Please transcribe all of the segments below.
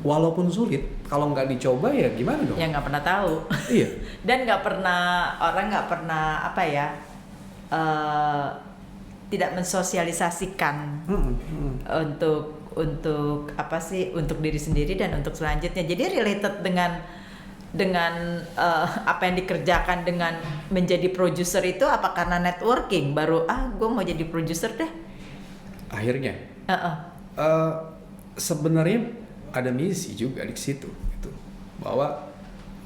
Walaupun sulit, kalau nggak dicoba ya gimana dong? Ya nggak pernah tahu. Iya. Dan orang nggak pernah tidak mensosialisasikan untuk diri sendiri dan untuk selanjutnya. Jadi related dengan apa yang dikerjakan dengan menjadi produser itu apa karena networking baru gue mau jadi produser deh. Akhirnya. Sebenarnya ada misi juga di situ gitu. Bahwa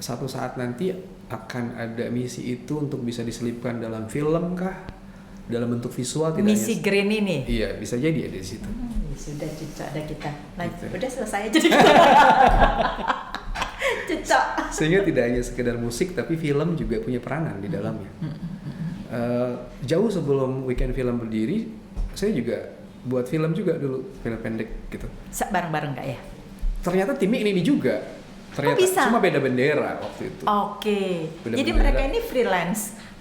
satu saat nanti akan ada misi itu untuk bisa diselipkan dalam film kah? Dalam bentuk visual tidak misi green ini. Iya, bisa jadi ada di situ. Sudah cocok ada kita. Nah, gitu. Udah selesai aja kita. Cocok. Sehingga tidak hanya sekedar musik tapi film juga punya peranan di dalamnya. Jauh sebelum Weekend Film berdiri, saya juga buat film juga dulu, film pendek gitu. Bareng-bareng nggak ya? Ternyata timnya ini juga. Ternyata bisa? Cuma beda bendera waktu itu. Oke. Beda Jadi bendera. mereka ini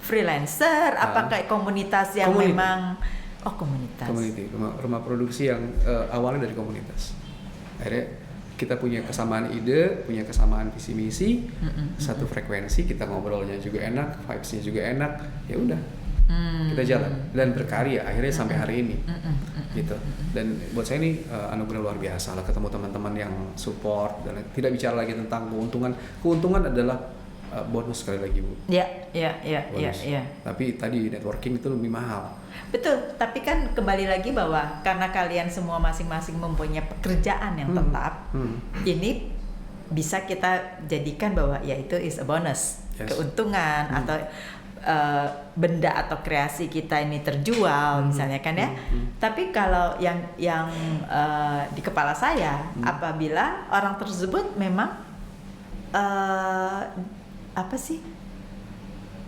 freelancer apa kayak komunitas yang memang komunitas. Community, rumah produksi yang awalnya dari komunitas. Akhirnya kita punya kesamaan ide, punya kesamaan visi misi, satu frekuensi, kita ngobrolnya juga enak, vibes-nya juga enak. Ya udah. Kita jalan dan berkarya akhirnya sampai hari ini gitu. Dan buat saya ini anugerah luar biasa lah, ketemu teman-teman yang support dan tidak bicara lagi tentang keuntungan adalah bonus sekali lagi Bu. Ya. Tapi tadi networking itu lebih mahal. Betul, tapi kan kembali lagi bahwa karena kalian semua masing-masing mempunyai pekerjaan yang tetap, ini bisa kita jadikan bahwa ya itu is a bonus, keuntungan atau benda atau kreasi kita ini terjual misalnya kan ya. Tapi kalau yang di kepala saya apabila orang tersebut memang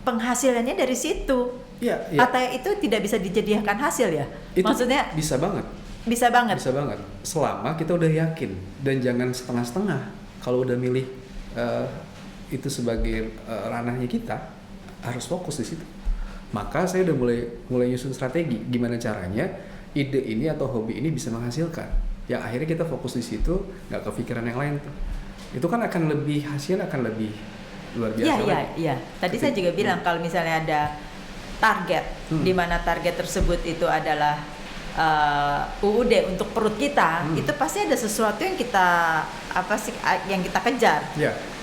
penghasilannya dari situ. Iya. Atau itu tidak bisa dijadikan hasil ya? Itu maksudnya bisa banget. Bisa banget. Selama kita udah yakin dan jangan setengah-setengah. Kalau udah milih itu sebagai ranahnya kita, harus fokus di situ. Maka saya udah mulai nyusun strategi gimana caranya ide ini atau hobi ini bisa menghasilkan. Yang akhirnya kita fokus di situ, nggak kepikiran yang lain tuh. Itu kan hasilnya akan lebih luar biasa. Iya. Tadi saya juga bilang kalau misalnya ada target, di mana target tersebut itu adalah UUD untuk perut kita, itu pasti ada sesuatu yang kita kejar.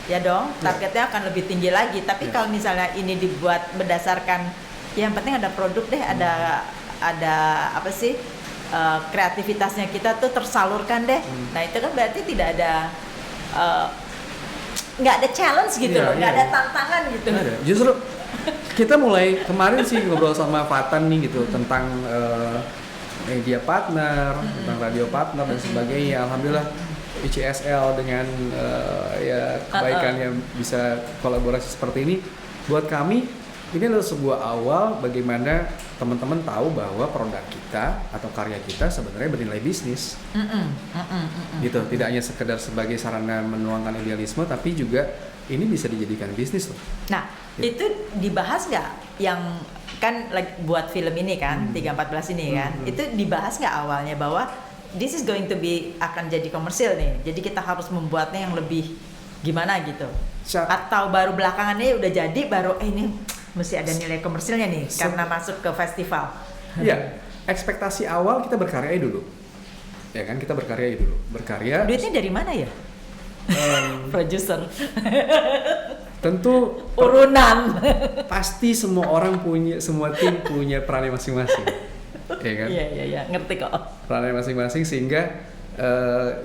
Ya dong, targetnya akan lebih tinggi lagi. Tapi kalau misalnya ini dibuat berdasarkan yang penting ada produk deh, ada kreativitasnya kita tuh tersalurkan deh. Nah itu kan berarti tidak ada nggak ada challenge gitu loh, nggak ada tantangan gitu. Justru kita mulai kemarin sih ngobrol sama Fatan nih gitu tentang media partner, tentang radio partner dan sebagainya. Alhamdulillah ICSL dengan kebaikan yang bisa kolaborasi seperti ini buat kami ini adalah sebuah awal bagaimana teman-teman tahu bahwa produk kita atau karya kita sebenarnya bernilai bisnis. Gitu, tidak hanya sekedar sebagai sarana menuangkan idealisme tapi juga ini bisa dijadikan bisnis loh. Nah, itu dibahas nggak yang kan buat film ini kan 314 ini kan itu dibahas nggak awalnya bahwa this is going to be akan jadi komersil nih, jadi kita harus membuatnya yang lebih gimana gitu, atau baru belakangannya udah jadi baru ini mesti ada nilai komersilnya nih karena masuk ke festival. Iya, ekspektasi awal kita berkarya dulu, ya kan, kita berkarya dulu, duitnya dari mana ya? Produser. Tentu urunan. Pasti semua tim punya perannya masing-masing. Ya kan? Iya, ngerti kok. Perannya masing-masing sehingga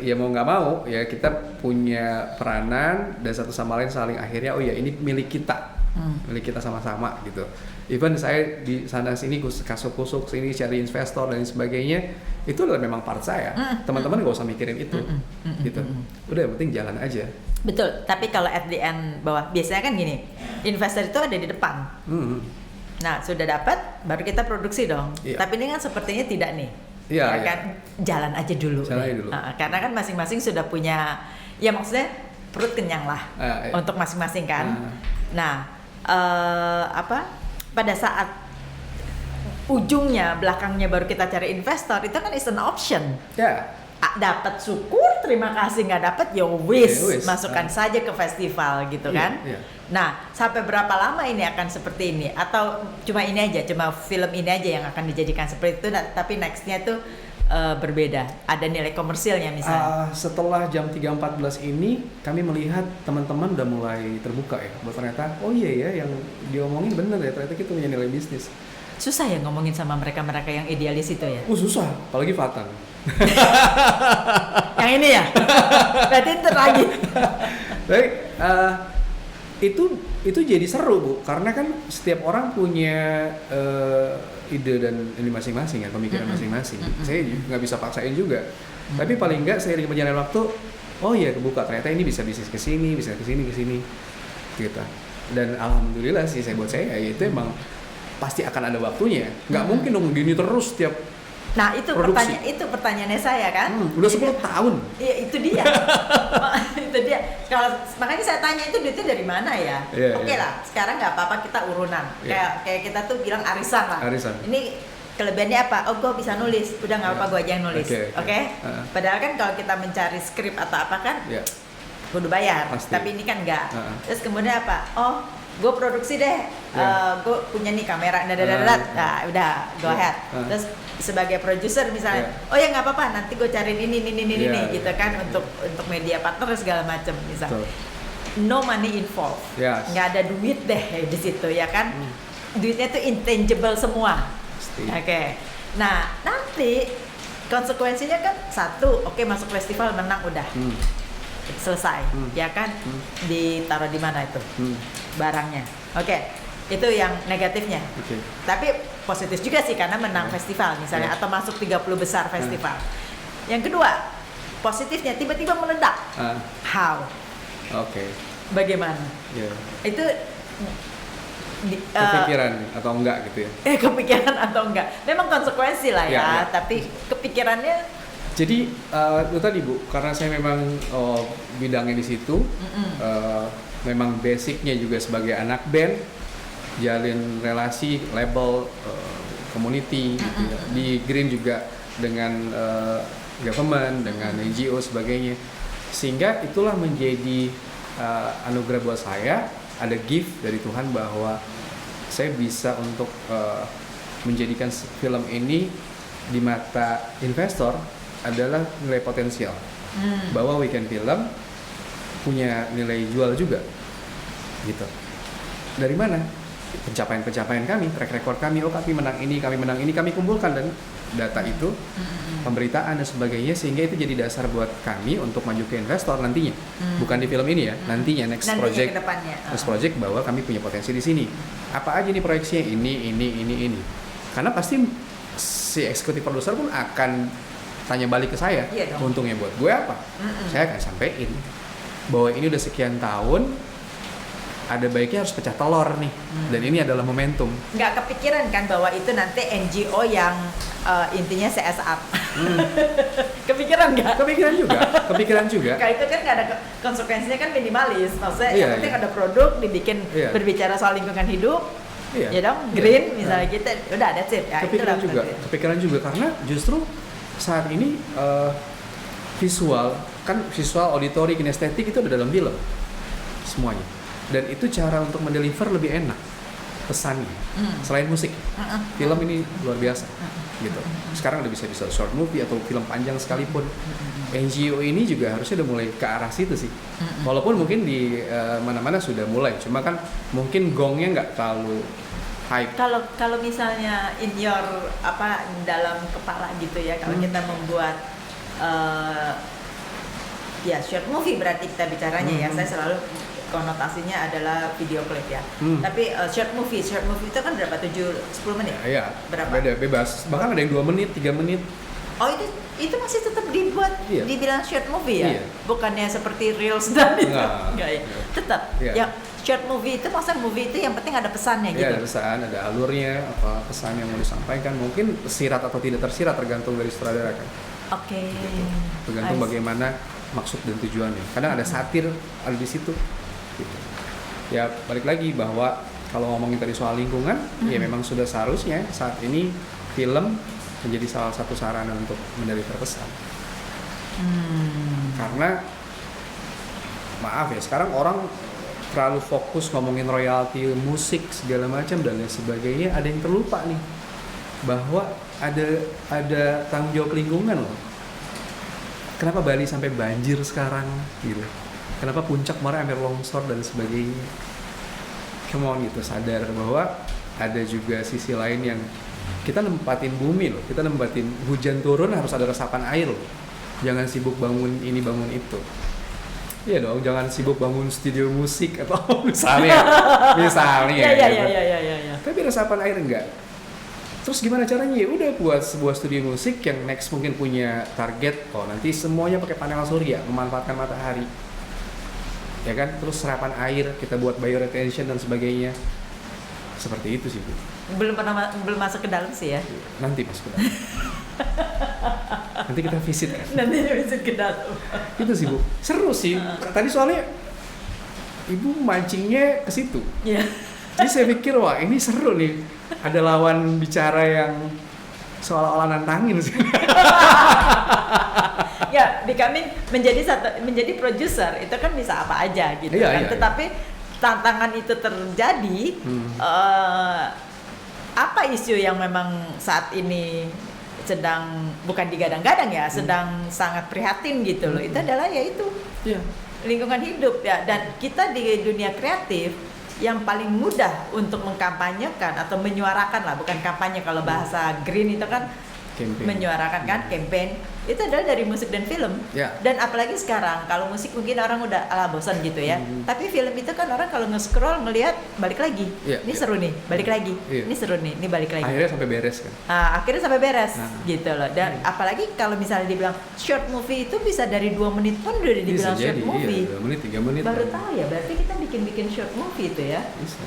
ya mau nggak mau ya kita punya peranan dan satu sama lain saling akhirnya ini milik kita. Milik kita sama-sama gitu. Even saya di sana sini kusuk-kusuk sini cari investor dan sebagainya, itu adalah memang part saya. Teman-teman nggak usah mikirin itu, gitu. Udah yang penting jalan aja. Betul. Tapi kalau at the end bahwa biasanya kan gini, investor itu ada di depan. Nah sudah dapat, baru kita produksi dong. Tapi ini kan sepertinya tidak nih. Kan jalan aja dulu. Karena kan masing-masing sudah punya, ya maksudnya perut kenyang lah untuk masing-masing kan. Nah pada saat ujungnya, belakangnya baru kita cari investor, itu kan is an option. Ya. Dapat syukur, terima kasih, nggak dapat ya wis, Ya wis. masukkan saja ke festival gitu Iya, kan. iya. Nah, sampai berapa lama ini akan seperti ini? Atau cuma ini aja, cuma film ini aja yang akan dijadikan seperti itu, tapi nextnya tuh berbeda, ada nilai komersilnya misalnya. Setelah jam 3.14 ini kami melihat teman-teman udah mulai terbuka ya, bahwa ternyata oh iya ya yang diomongin bener ya, ternyata kita punya nilai bisnis. Susah ya ngomongin sama mereka-mereka yang idealis itu ya. Susah, apalagi Fatan. Yang ini ya. Berarti itu lagi. Baik, itu jadi seru Bu, karena kan setiap orang punya ide dan ini masing-masing ya, pemikiran masing-masing. Saya nggak bisa paksain juga. Tapi paling nggak seiring berjalan waktu, oh iya kebuka, ternyata ini bisa bisnis ke sini, bisa ke sini gitu. Dan alhamdulillah sih buat saya ya, itu emang pasti akan ada waktunya. Nggak mungkin dong gini terus tiap Nah itu pertanyaannya saya kan. Udah 10 tahun. Iya itu dia. Itu dia. Kalau makanya saya tanya itu duitnya dari mana ya? Oke lah, sekarang nggak apa-apa kita urunan. Kayak kita tuh bilang arisan lah. Ini kelebihannya apa? Oh gue bisa nulis. Udah nggak apa-apa gue aja yang nulis. Oke. Padahal kan kalau kita mencari skrip atau apa kan, kudu bayar. Pasti. Tapi ini kan nggak. Terus kemudian apa? Oh gue produksi deh. Gue punya nih kamera. Nah udah go ahead. Terus sebagai produser misalnya, oh ya nggak apa-apa, nanti gue cariin ini gitu kan untuk media partner segala macam misalnya. No money involved, nggak ada duit deh di situ ya kan. Duitnya tuh intangible semua. Oke. Nah nanti konsekuensinya kan satu, oke masuk festival menang udah selesai, ya kan? Ditaruh di mana itu barangnya? Oke. Itu yang negatifnya. Tapi positif juga sih karena menang festival misalnya atau masuk 30 besar festival. Yang kedua, positifnya tiba-tiba meledak. How? Bagaimana? Itu kepikiran atau enggak gitu ya? Kepikiran atau enggak? Memang konsekuensi lah ya. Tapi kepikirannya. Jadi itu tadi Bu, karena saya memang bidangnya di situ, memang basicnya juga sebagai anak band. Jalin relasi, label, community, gitu ya. Di Green juga dengan government, dengan NGO sebagainya. Sehingga itulah menjadi anugerah buat saya, ada gift dari Tuhan bahwa saya bisa untuk menjadikan film ini di mata investor adalah nilai potensial. Bahwa Weekend Film punya nilai jual juga. Gitu. Dari mana? Pencapaian kami, track record kami, kami menang ini, kami kumpulkan dan data itu, pemberitaan dan sebagainya, sehingga itu jadi dasar buat kami untuk maju ke investor nantinya, bukan di film ini ya, nantinya next project bahwa kami punya potensi di sini. Apa aja nih proyeksinya? Ini. Karena pasti si eksekutif produser pun akan tanya balik ke saya, untungnya buat gue apa? Saya akan sampaikan bahwa ini udah sekian tahun. Ada baiknya harus pecah telur nih, dan ini adalah momentum. Nggak kepikiran kan bahwa itu nanti NGO yang intinya CSR. Kepikiran nggak? Kepikiran juga. Kalau itu kan nggak ada konsekuensinya kan minimalis, maksudnya yang penting ada produk dibikin berbicara soal lingkungan hidup, ya dong, green misalnya gitu, udah that's it. Ya, kepikiran juga karena justru saat ini visual, auditori, kinestetik itu ada dalam film semuanya. Dan itu cara untuk mendeliver lebih enak pesannya. Selain musik, film ini luar biasa gitu. Sekarang udah bisa short movie atau film panjang sekalipun. NGO ini juga harusnya udah mulai ke arah situ sih. Walaupun mungkin di mana-mana sudah mulai, cuma kan mungkin gongnya nggak terlalu hype. Kalau misalnya in your dalam kepala gitu ya, kalau kita membuat short movie berarti kita bicaranya ya. Saya selalu konotasinya adalah video klip ya. Tapi short movie itu kan berapa? 7-10 menit? Iya. Berapa? Beda, bebas. Bahkan ada yang 2 menit, 3 menit. Oh itu masih tetap dibuat dibilang short movie ya? Iya. Bukannya seperti reels dan itu? Enggak ya? Tetap. Iya. Yang short movie itu maksudnya movie itu yang penting ada pesannya gitu? Iya ada pesan, ada alurnya, apa pesan yang mau disampaikan. Mungkin tersirat atau tidak tersirat tergantung dari sutradara kan. Oke. Gitu. Tergantung bagaimana maksud dan tujuannya. Kadang ada satir, ada di situ. Gitu. Ya balik lagi bahwa kalau ngomongin tadi soal lingkungan, ya memang sudah seharusnya saat ini film menjadi salah satu sarana untuk mendeliver pesan. Karena maaf ya, sekarang orang terlalu fokus ngomongin royalti musik segala macam dan lain sebagainya, ada yang terlupa nih bahwa ada tanggung jawab lingkungan loh. Kenapa Bali sampai banjir sekarang gitu? Kenapa puncak kemarin sampai longsor dan sebagainya? Come on gitu, sadar bahwa ada juga sisi lain yang kita nempatin bumi loh, kita nempatin hujan turun harus ada resapan air loh. Jangan sibuk bangun ini bangun itu. Iya dong, jangan sibuk bangun studio musik atau misalnya Iya. Tapi resapan air enggak. Terus gimana caranya? Ya udah buat sebuah studio musik yang next mungkin punya target, nanti semuanya pakai panel surya, memanfaatkan matahari. Ya kan? Terus serapan air, kita buat bioretention dan sebagainya. Seperti itu sih, Bu. Belum masuk ke dalam sih ya. Nanti masuk ke dalam. Nanti kita visit kan. Nanti visit ke dalam. Itu sih, Bu. Seru sih. Tadi soalnya Ibu mancingnya ke situ. Iya. Jadi saya pikir wah ini seru nih. Ada lawan bicara yang seolah-olah nantangin sih. Ya, becoming menjadi produser itu kan bisa apa aja gitu kan. Iya. Tetapi tantangan itu terjadi apa isu yang memang saat ini sedang bukan digadang-gadang ya, sedang sangat prihatin gitu loh. Itu adalah yaitu lingkungan hidup ya, dan kita di dunia kreatif yang paling mudah untuk mengkampanyekan atau menyuarakan lah, bukan kampanye, kalau bahasa green itu kan Campaign. menyuarakan kan, campaign itu adalah dari musik dan film. Dan apalagi sekarang kalau musik mungkin orang udah bosan gitu ya, tapi film itu kan orang kalau nge-scroll ngelihat balik lagi, ini seru nih, balik lagi, ini seru nih, ini balik lagi, akhirnya sampai beres kan. Akhirnya sampai beres gitu loh. Dan apalagi kalau misalnya dibilang short movie itu bisa dari 2 menit pun udah dibilang bisa short jadi, movie. 2 menit, 3 menit Baru kan. tahu ya, berarti kita bikin short movie itu ya. Bisa.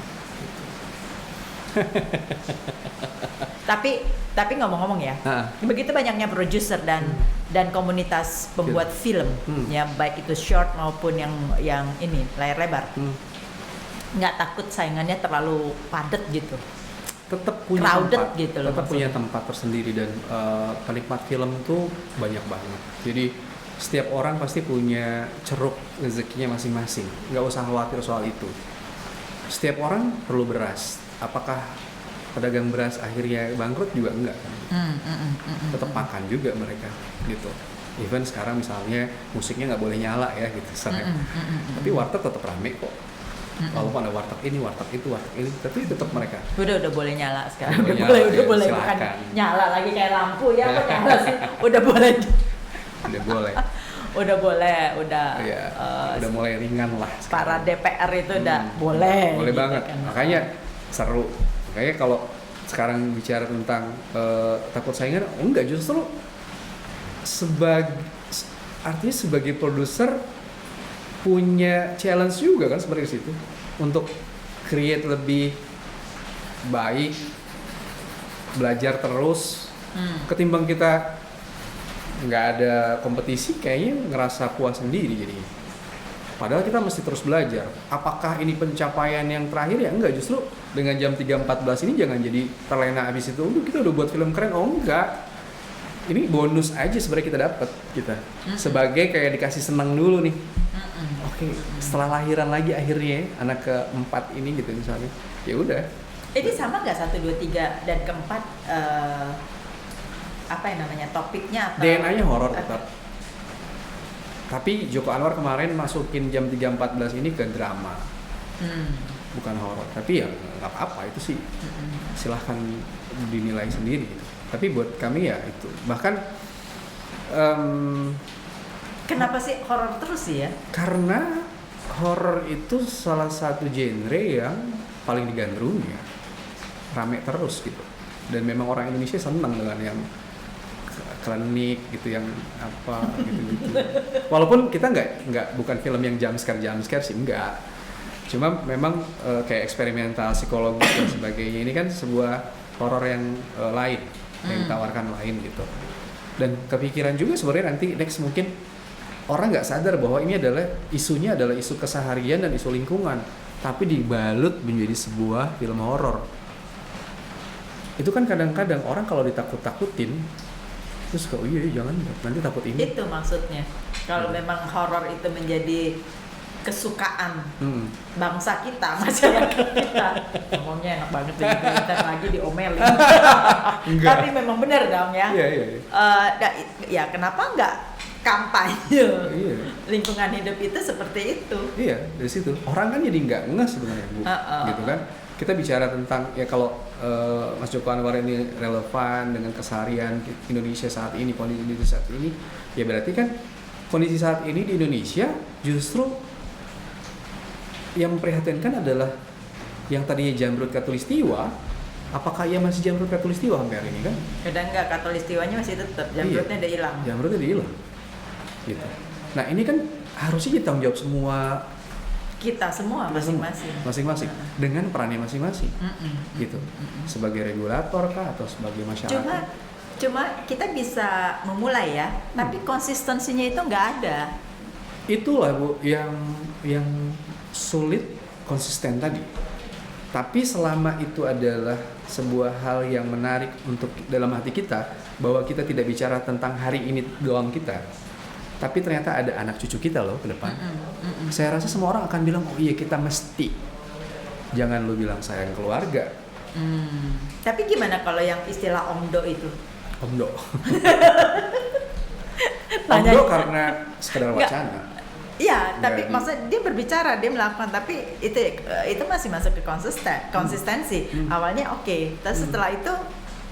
Tapi ngomong-ngomong ya, begitu banyaknya produser dan komunitas pembuat film, ya baik itu short maupun yang ini layar lebar, nggak takut saingannya terlalu padat gitu, tetap punya crowded tempat, gitu loh, tetap punya tempat tersendiri, dan penikmat film tuh banyak banget. Jadi setiap orang pasti punya ceruk rezekinya masing-masing, nggak usah khawatir soal itu. Setiap orang perlu beras. Apakah pedagang beras akhirnya bangkrut? Juga enggak kan? Tetap makan juga mereka gitu. Even sekarang misalnya musiknya nggak boleh nyala ya gitu, tapi warteg tetap rame kok. Walaupun ada warteg ini, warteg itu, warteg ini, tapi tetap mereka. Udah boleh nyala sekarang. Udah nyala, boleh silakan. bukan nyala lagi kayak lampu ya, apa nyala sih? Udah boleh. Udah boleh. Udah mulai ringan lah sekarang. Para DPR itu udah boleh gitu banget kan. Makanya seru. Makanya kalau sekarang bicara tentang takut saingan, enggak, justru artinya sebagai produser punya challenge juga kan sebenarnya situ untuk create lebih baik, belajar terus. Ketimbang kita nggak ada kompetisi, kayaknya ngerasa puas sendiri jadinya. Padahal kita mesti terus belajar. Apakah ini pencapaian yang terakhir? Ya enggak, justru dengan jam 3.14 ini jangan jadi terlena abis itu. Kita udah buat film keren. Oh enggak. Ini bonus aja sebenarnya kita dapat kita. Sebagai kayak dikasih senang dulu nih. Oke, setelah lahiran lagi akhirnya anak keempat ini gitu misalnya. Ya udah. Ini sama nggak 1, 2, 3 dan keempat apa yang namanya topiknya atau DNA-nya horor tetap. Tapi Joko Anwar kemarin masukin jam 3.14 ini ke drama, bukan horor. Tapi ya nggak apa-apa, itu sih silahkan dinilai sendiri gitu. Tapi buat kami ya itu. Bahkan kenapa sih horor terus sih ya? Karena horor itu salah satu genre yang paling digandrungi ya. Rame terus gitu. Dan memang orang Indonesia senang dengan yang klinik gitu, yang apa gitu. Walaupun kita bukan film yang jump scare sih, enggak. Cuma memang kayak eksperimental psikologis dan sebagainya, ini kan sebuah horor yang lain, yang ditawarkan lain gitu. Dan kepikiran juga sebenarnya nanti next mungkin orang nggak sadar bahwa ini adalah isunya adalah isu keseharian dan isu lingkungan. tapi dibalut menjadi sebuah film horor. Itu kan kadang-kadang orang kalau ditakut-takutin terus kok iya jangan nanti takut ini. Itu maksudnya. Kalau memang horor itu menjadi kesukaan bangsa kita, masyarakat kita, ngomongnya enak banget jadi kita lagi diomelin. Tapi memang benar dong ya. Iya. Ya kenapa nggak kampanye lingkungan hidup itu seperti itu? Iya, dari situ orang kan jadi nggak ngeh sebenarnya Bu, gitu kan. Kita bicara tentang ya kalau Mas Joko Anwar ini relevan dengan keseharian Indonesia saat ini, kondisi Indonesia saat ini, ya berarti kan kondisi saat ini di Indonesia justru yang memprihatinkan adalah yang tadinya jamrut Katulistiwa, apakah ia masih jamrut Katulistiwa sampai hari ini kan? Kadang enggak, Katulistiwanya masih tetap, jamrutnya udah hilang. Jamrutnya udah hilang. Gitu. Nah ini kan harusnya kita tanggung jawab semua kita semua masing-masing dengan perannya masing-masing gitu sebagai regulator kah atau sebagai masyarakat cuma kita bisa memulai ya tapi konsistensinya itu nggak ada. Itulah Bu yang sulit konsisten tadi. Tapi selama itu adalah sebuah hal yang menarik untuk dalam hati kita bahwa kita tidak bicara tentang hari ini doang kita, tapi ternyata ada anak cucu kita loh ke depan. Saya rasa semua orang akan bilang, oh iya kita mesti. Jangan lu bilang sayang keluarga. Tapi gimana kalau yang istilah omdo itu? Omdo. Omdo karena sekedar wacana. Iya, tapi maksudnya dia berbicara, dia melakukan, tapi itu masih masuk ke konsistensi. Awalnya oke, tapi setelah itu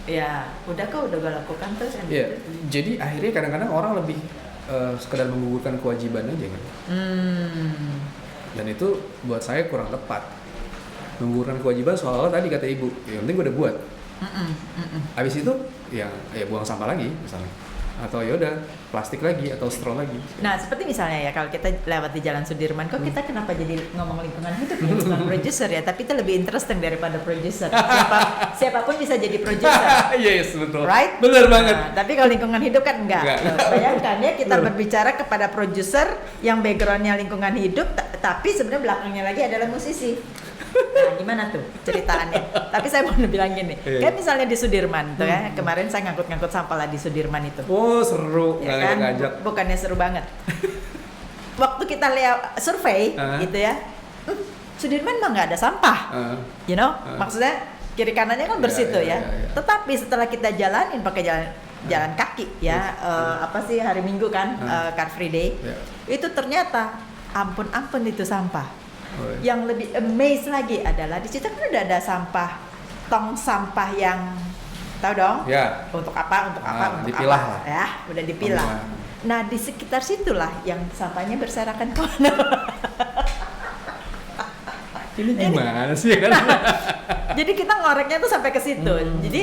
ya udah gue lakukan terus. Iya, jadi akhirnya kadang-kadang orang lebih sekedar menggugurkan kewajiban aja kan. Dan itu buat saya kurang tepat. Menggugurkan kewajiban soalnya tadi kata ibu, ya penting gue udah buat. Abis itu ya buang sampah lagi misalnya. Atau ya udah plastik lagi atau straw lagi. Nah seperti misalnya ya kalau kita lewat di Jalan Sudirman, kok kita kenapa jadi ngomong lingkungan hidup ya, bukan produser ya, tapi itu lebih interesting daripada produser. Siapapun bisa jadi produser. Yes betul. Right? Bener banget. Nah, tapi kalau lingkungan hidup kan enggak. Bayangkan ya kita berbicara kepada produser yang backgroundnya lingkungan hidup, tapi sebenarnya belakangnya lagi adalah musisi. Nah, gimana tuh ceritaannya? Tapi saya mau bilang gini, kan misalnya di Sudirman tuh ya, kemarin saya ngangkut-ngangkut sampah lah di Sudirman itu. Oh seru, ya kan? ngajak. Bukannya seru banget. Waktu kita lihat survei gitu ya, Sudirman mah nggak ada sampah, you know? Maksudnya kiri kanannya kan bersih tuh ya. Tetapi setelah kita jalanin pakai jalan kaki ya, apa sih hari Minggu kan, Car Free Day, itu ternyata ampun itu sampah. Yang lebih amazed lagi adalah di situ kan udah ada tong sampah yang tahu dong untuk apa dipilah apa ya udah dipilah. Nah di sekitar situlah yang sampahnya berserakan kemana. Ini gimana sih kan? Jadi kita ngoreknya tuh sampai ke situ. Jadi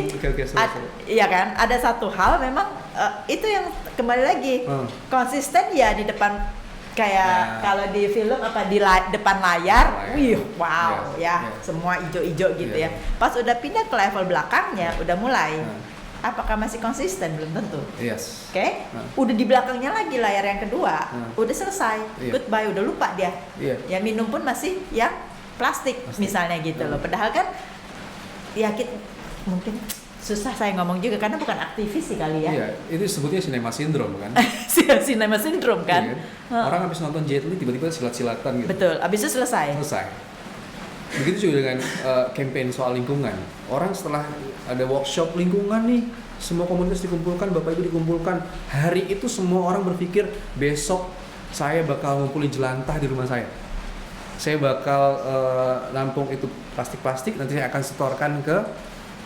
iya kan ada satu hal memang itu yang kembali lagi konsisten ya di depan. Kayak kalau di film apa di depan layar, semua ijo-ijo gitu ya. Pas udah pindah ke level belakangnya, udah mulai. Apakah masih konsisten? Belum tentu. Yes. Oke? Udah di belakangnya lagi layar yang kedua, udah selesai. Goodbye, udah lupa dia. Ya minum pun masih yang plastik misalnya gitu loh. Padahal kan ya kita mungkin susah saya ngomong juga karena bukan aktivis sih kali ya. Iya, itu sebutnya cinema syndrome kan. Cinema syndrome kan. Iya, kan? Orang habis nonton Jet Li tiba-tiba silat-silatan gitu. Betul, habis itu selesai. Begitu juga dengan campaign soal lingkungan. Orang setelah ada workshop lingkungan nih, semua komunitas dikumpulkan, Bapak Ibu dikumpulkan. Hari itu semua orang berpikir besok saya bakal ngumpulin jelantah di rumah saya. Saya bakal nampung itu plastik-plastik, nanti saya akan setorkan ke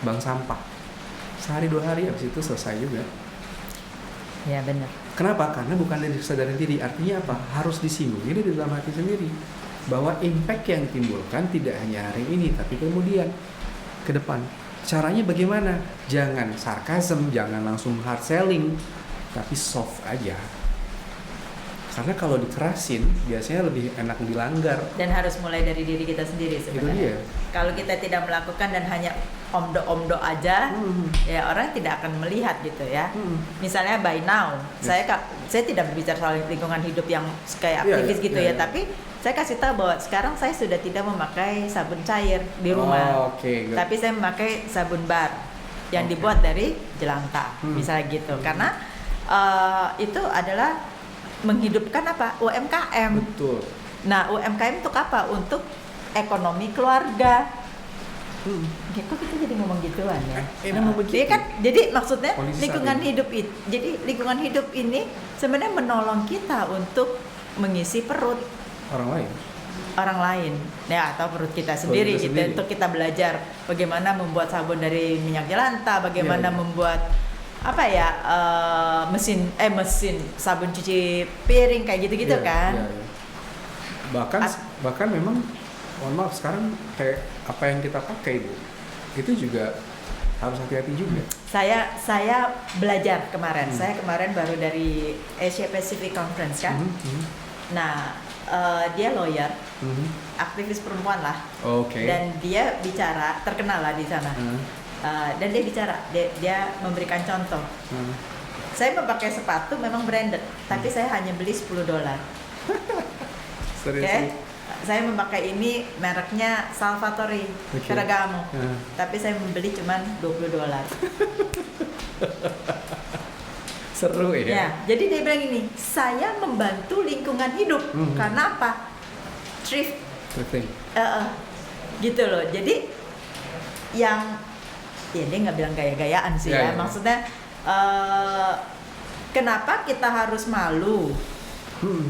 bank sampah. Sehari 2 hari habis itu selesai juga. Ya benar. Kenapa? Karena bukan dari kesadaran diri. Artinya apa? Harus disinggung ini di dalam hati sendiri bahwa impact yang ditimbulkan tidak hanya hari ini tapi kemudian ke depan. Caranya bagaimana? Jangan sarkasm, jangan langsung hard selling, tapi soft aja. Karena kalau dikerasin biasanya lebih enak dilanggar. Dan harus mulai dari diri kita sendiri sebenarnya. Itu dia. Kalau kita tidak melakukan dan hanya omdo aja, ya orang tidak akan melihat gitu ya. Misalnya by now, saya tidak berbicara soal lingkungan hidup yang kayak aktivis gitu ya, tapi saya kasih tahu bahwa sekarang saya sudah tidak memakai sabun cair di rumah, tapi saya memakai sabun bar yang dibuat dari jelantah, misalnya gitu, karena itu adalah menghidupkan apa? UMKM. Betul. Nah, UMKM untuk apa? Untuk ekonomi keluarga. Ya, kok kita jadi ngomong gituan ya? Iya kan? Jadi maksudnya lingkungan hidup itu. Jadi lingkungan hidup ini sebenarnya menolong kita untuk mengisi perut orang lain. Ya, atau perut kita sendiri gitu. Untuk kita belajar bagaimana membuat sabun dari minyak jelantah, bagaimana membuat apa ya mesin sabun cuci piring kayak gitu-gitu kan. Bahkan memang mohon maaf sekarang kayak apa yang kita pakai Bu itu juga harus hati-hati juga. Saya belajar kemarin. Saya kemarin baru dari Asia Pacific Conference kan. Nah, dia lawyer, aktivis perempuan lah. Dan dia bicara, terkenal lah di sana. Dan dia bicara, dia memberikan contoh. Saya memakai sepatu memang branded, tapi saya hanya beli $10. Saya memakai ini mereknya Salvatore Ferragamo, tapi saya membeli cuma $20. Seru ya? Ya, jadi dia bilang ini, saya membantu lingkungan hidup. Karena apa? Thrifting. Gitu loh. Jadi yang ya dia nggak bilang gaya-gayaan sih ya. Maksudnya kenapa kita harus malu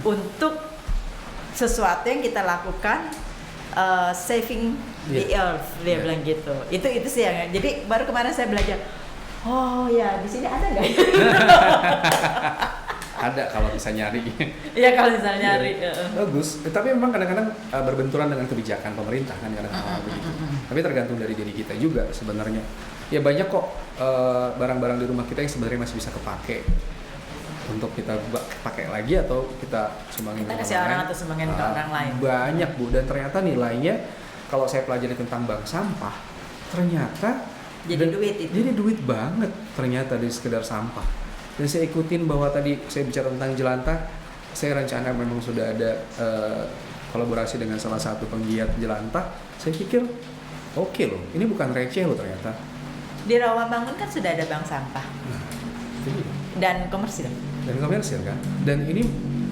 untuk sesuatu yang kita lakukan saving the earth, dia bilang gitu. Itu sih yang. Jadi baru kemarin saya belajar. Oh ya, di sini ada nggak? Ada kalau bisa nyari. Iya kalau bisa nyari. Bagus. Tapi memang kadang-kadang berbenturan dengan kebijakan pemerintah kan kadang-kadang begitu. Tapi tergantung dari diri kita juga sebenarnya. Ya banyak kok barang-barang di rumah kita yang sebenarnya masih bisa kepake untuk kita pakai lagi atau kita sumbangin ke orang lain atau sumbangin ke orang lain. Banyak Bu, dan ternyata nilainya kalau saya pelajari tentang bank sampah ternyata jadi duit banget ternyata dari sekedar sampah. Dan saya ikutin bahwa tadi saya bicara tentang jelantah, saya rencana memang sudah ada kolaborasi dengan salah satu penggiat jelantah. Saya pikir oke loh, ini bukan receh loh ternyata. Di Rawamangun kan sudah ada bank sampah. Dan komersil kan. Dan ini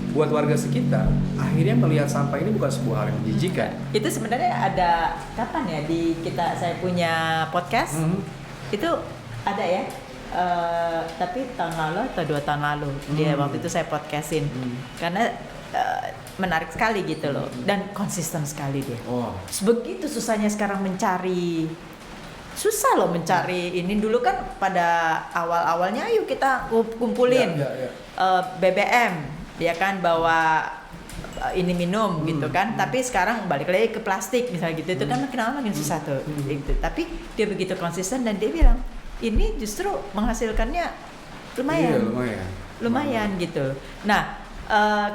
buat warga sekitar akhirnya melihat sampah ini bukan sebuah hal yang menjijikan. Itu sebenarnya ada kapan ya saya punya podcast itu ada ya, tapi tahun lalu atau 2 tahun lalu dia waktu itu saya podcastin karena menarik sekali gitu loh dan konsisten sekali dia. Begitu susahnya sekarang susah loh mencari ini. Dulu kan pada awal-awalnya ayo kita kumpulin BBM ya kan, bawa ini minum gitu kan, tapi sekarang balik lagi ke plastik misalnya gitu. Itu kan makin susah tuh gitu. Tapi dia begitu konsisten dan dia bilang ini justru menghasilkannya lumayan gitu. Nah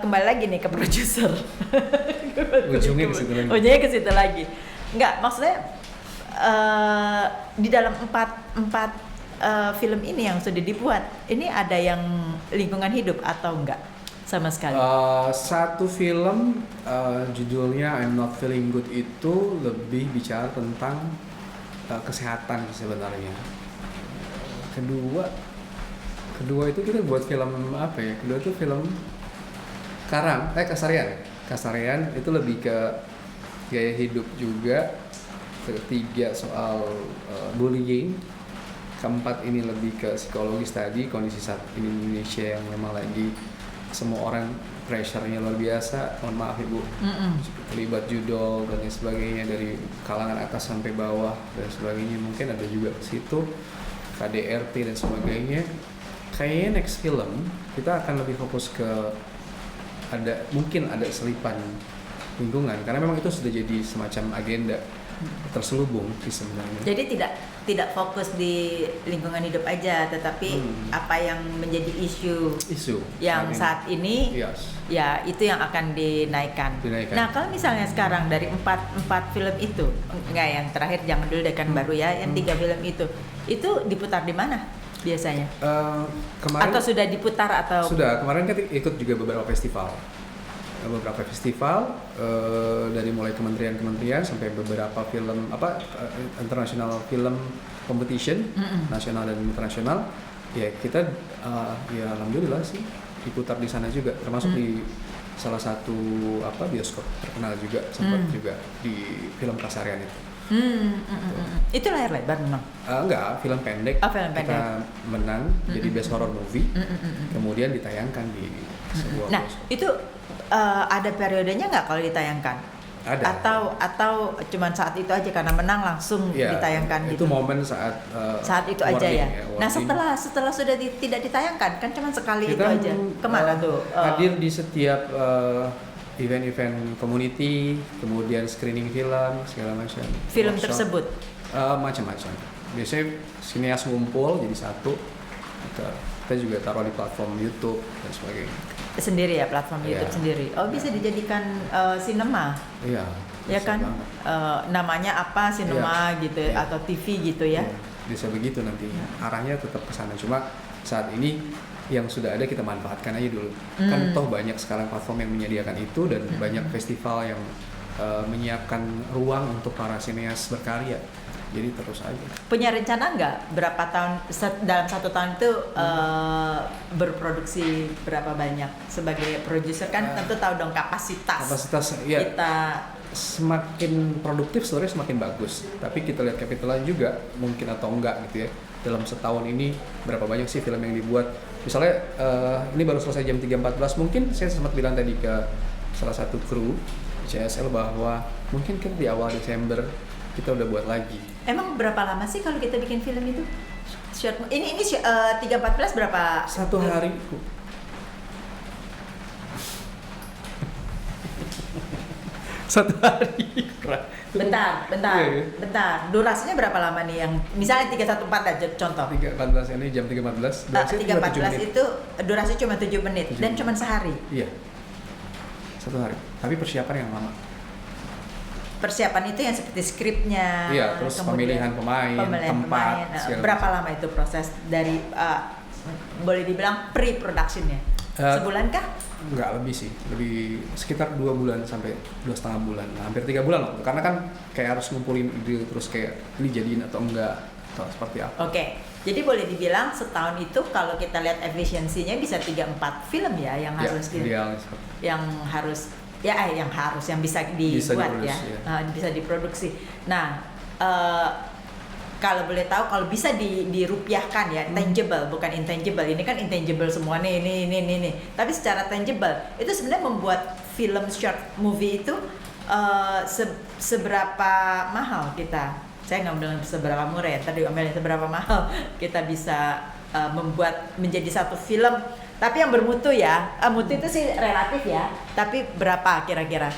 kembali lagi nih ke produser. Ujungnya ke situ lagi. Enggak, maksudnya di dalam empat film ini yang sudah dibuat, ini ada yang lingkungan hidup atau enggak sama sekali? Satu film judulnya I'm Not Feeling Good itu lebih bicara tentang kesehatan sebenarnya. Kedua itu kita buat film apa ya? Kedua itu film Kasarian itu lebih ke gaya hidup juga. Ketiga soal bullying. Keempat ini lebih ke psikologis tadi, kondisi saat ini Indonesia yang memang lagi semua orang pressure-nya luar biasa. Mohon maaf Ibu, terlibat judol dan lain sebagainya dari kalangan atas sampai bawah dan sebagainya. Mungkin ada juga ke situ KDRT dan sebagainya. Kayaknya next film kita akan lebih fokus ke mungkin ada selipan lingkungan karena memang itu sudah jadi semacam agenda terselubung sih sebenarnya. Jadi tidak fokus di lingkungan hidup aja, tetapi apa yang menjadi isu yang saat ini, ya itu yang akan dinaikkan. Nah kalau misalnya sekarang dari empat film itu, enggak yang terakhir jangan dulu deh kan baru ya, yang 3 film itu diputar di mana biasanya? Kemarin, atau sudah diputar atau? Sudah, kemarin kan ikut juga beberapa festival. Dari mulai kementerian sampai beberapa film international film competition nasional dan internasional, ya kita ya alhamdulillah sih diputar di sana juga, termasuk di salah satu bioskop terkenal juga, sempat juga di film Kasarian itu. Itu layar lebar memang? Enggak, film pendek. Film pendek. Kita menang jadi best horror movie, kemudian ditayangkan di sebuah Nah bioskop. itu ada periodenya nggak kalau ditayangkan? Ada. Atau cuman saat itu aja karena menang langsung ditayangkan itu gitu? Momen saat itu aja ya. Nah setelah sudah tidak ditayangkan kan cuman sekali kita itu aja. Kemana tuh? Hadir di setiap event-event community, kemudian screening film segala macam. Film workshop, tersebut? Macam-macam. Biasanya sineas ngumpul jadi satu. Kita juga taruh di platform YouTube dan sebagainya. Sendiri ya, platform YouTube sendiri. Oh bisa dijadikan sinema? Iya. Ya kan, namanya apa sinema gitu atau TV gitu ya? Bisa begitu nantinya. Arahnya tetap ke sana. Cuma saat ini yang sudah ada kita manfaatkan aja dulu. Kan toh banyak sekarang platform yang menyediakan itu dan banyak festival yang menyiapkan ruang untuk para sineas berkarya. Jadi terus aja. Punya rencana nggak berapa tahun dalam 1 tahun itu berproduksi berapa banyak? Sebagai produser kan tentu tahu dong kapasitas ya, kita. Semakin produktif sebenarnya semakin bagus. Tapi kita lihat capitalnya juga mungkin atau enggak gitu ya. Dalam setahun ini berapa banyak sih film yang dibuat? Misalnya ini baru selesai jam 3.14, mungkin saya sempat bilang tadi ke salah satu kru CSL bahwa mungkin kan di awal Desember kita udah buat lagi. Emang berapa lama sih kalau kita bikin film itu? Ini 3.14 berapa? 1 hari. Satu hari. Bentar. Durasinya berapa lama nih yang misalnya 314 aja contoh. 3.14 ini jam 3.14. 3.14 itu durasi cuma 7 menit dan cuma sehari. Iya. 1 hari. Tapi persiapan yang lama. Persiapan itu yang seperti skripnya. Iya, terus pemilihan pemain, tempat. Berapa lama itu proses dari boleh dibilang pre-productionnya? Sebulan kah? Enggak, lebih sih, lebih sekitar 2 bulan sampai 2,5 bulan, hampir 3 bulan loh. Karena kan kayak harus ngumpulin ide terus kayak ini jadiin atau enggak atau seperti apa. Oke, jadi boleh dibilang setahun itu kalau kita lihat efisiensinya bisa 3-4 film ya yang harus yang bisa dibuat bisa diproduksi. Nah, kalau boleh tahu kalau bisa dirupiahkan ya, tangible bukan intangible. Ini kan intangible semua nih, ini. Tapi secara tangible itu sebenarnya membuat film short movie itu seberapa mahal kita. Saya nggak bilang seberapa murah ya, tadi omelin seberapa mahal kita bisa membuat menjadi satu film. Tapi yang bermutu ya, mutu itu sih relatif ya. Tapi berapa kira-kira?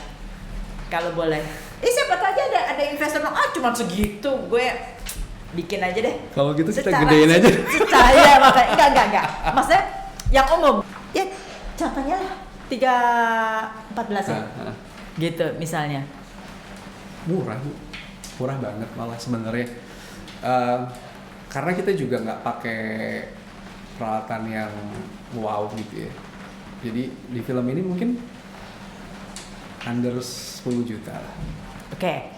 Kalau boleh. Siapa tahu aja ada investor bilang, cuma segitu, gue bikin aja deh. Kalau gitu kita gedein aja. Saya makanya enggak. Maksudnya yang umum. Ya contohnya lah 3.14 ya. Gitu misalnya. Murah banget malah sebenarnya. Karena kita juga nggak pakai peralatan yang wow gitu ya. Jadi di film ini mungkin under 10 juta lah. Oke.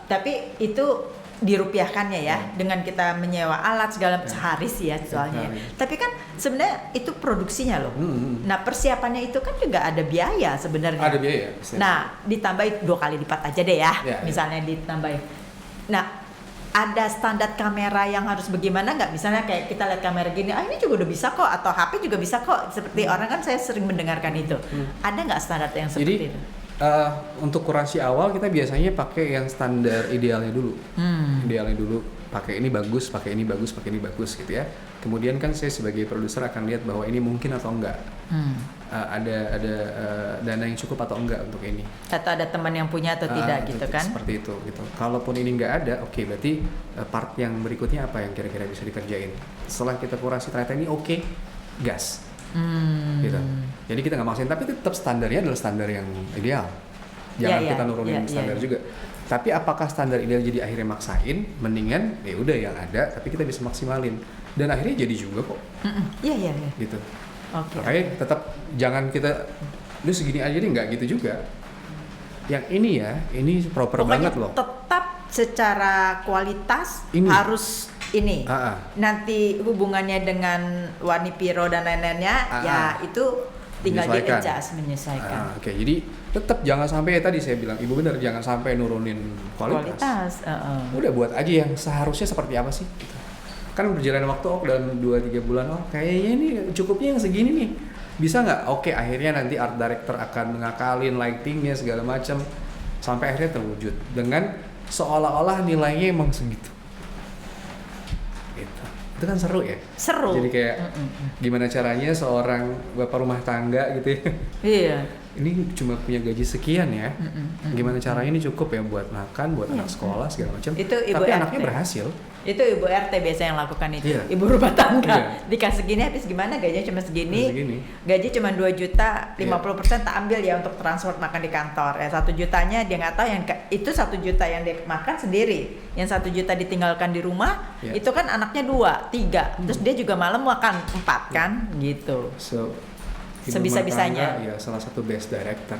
Tapi itu dirupiahkannya ya dengan kita menyewa alat segala sehari sih ya soalnya. Tapi kan sebenarnya itu produksinya loh. Nah persiapannya itu kan juga ada biaya sebenarnya. Ada biaya. Nah ditambahin 2 kali lipat aja deh ya. Misalnya ditambahin. Nah ada standar kamera yang harus bagaimana nggak? Misalnya kayak kita lihat kamera gini, ini juga udah bisa kok, atau HP juga bisa kok. Seperti orang kan saya sering mendengarkan itu. Ada nggak standar yang seperti itu? Untuk kurasi awal kita biasanya pakai yang standar idealnya dulu. pakai ini bagus, pakai ini bagus, pakai ini bagus gitu ya. Kemudian kan saya sebagai produser akan lihat bahwa ini mungkin atau enggak. Ada dana yang cukup atau enggak untuk ini. Atau ada teman yang punya atau tidak gitu kan? Seperti itu gitu. Kalaupun ini enggak ada, oke, berarti part yang berikutnya apa yang kira-kira bisa dikerjain. Setelah kita kurasi ternyata ini oke, gas. Gitu. Jadi kita nggak maksain, tapi tetap standarnya adalah standar yang ideal. Jangan kita nurunin standar juga. Tapi apakah standar ideal jadi akhirnya maksain? Mendingan ya udah yang ada, tapi kita bisa maksimalin. Dan akhirnya jadi juga kok. Iya. Gitu. Oke. Makanya tetap jangan kita lu segini aja deh, nggak gitu juga. Yang ini ya, ini proper Pokoknya banget loh. Tetap secara kualitas Ini. harus ini. Nanti hubungannya dengan warni piro dan lain-lainnya ya itu tinggal menyesuaikan. Oke, jadi tetap jangan sampai tadi saya bilang Ibu benar, jangan sampai nurunin kualitas. Udah buat aja yang seharusnya seperti apa sih gitu. Kan berjalan waktu dalam 2-3 bulan kayaknya ini cukupnya yang segini nih. Bisa nggak? Oke, akhirnya nanti art director akan mengakalin lightingnya segala macam sampai akhirnya terwujud dengan seolah-olah nilainya emang segitu. Gitu. Itu kan seru ya? Seru. Jadi kayak gimana caranya seorang bapak rumah tangga gitu ya? Iya. Ini cuma punya gaji sekian ya. Gimana caranya ini cukup ya buat makan, buat anak sekolah segala macam. Itu ibu tapi RT. Anaknya berhasil. Itu ibu RT biasa yang lakukan itu. Iya. Ibu rumah tangga. Iya. Dikasih gini habis gimana gajinya cuma segini. Gaji cuma 2 juta, 50% tak ambil ya untuk transport makan di kantor. Ya 1 jutanya dia nggak tahu yang itu 1 juta yang dia makan sendiri. Yang 1 juta ditinggalkan di rumah, itu kan anaknya 2, 3. Terus dia juga malam makan 4 kan gitu. So, sebisa-bisanya. Ya salah satu best director.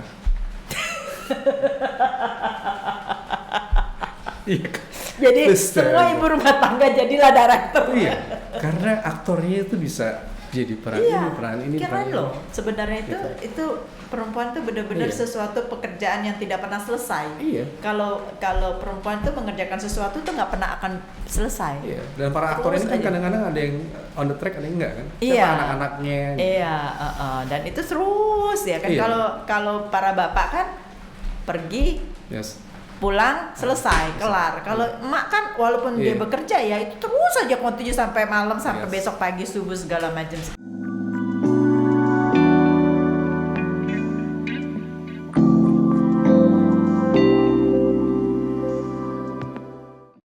Jadi semua ibu rumah tangga jadilah director. Iya, karena aktornya itu bisa jadi peran ini. Keren loh. Sebenarnya itu perempuan tuh benar-benar sesuatu pekerjaan yang tidak pernah selesai. Iya. Kalau perempuan tuh mengerjakan sesuatu tuh nggak pernah akan selesai. Iya. Dan para aktor ini kan kadang-kadang ada yang on the track, ada yang enggak kan? Iya. Anak-anaknya. Iya. Dan itu terus ya kan. Kalau para bapak kan pergi. Pulang selesai kelar. Kalau emak kan walaupun dia bekerja ya itu terus aja continue sampai malam sampai besok pagi subuh segala macam.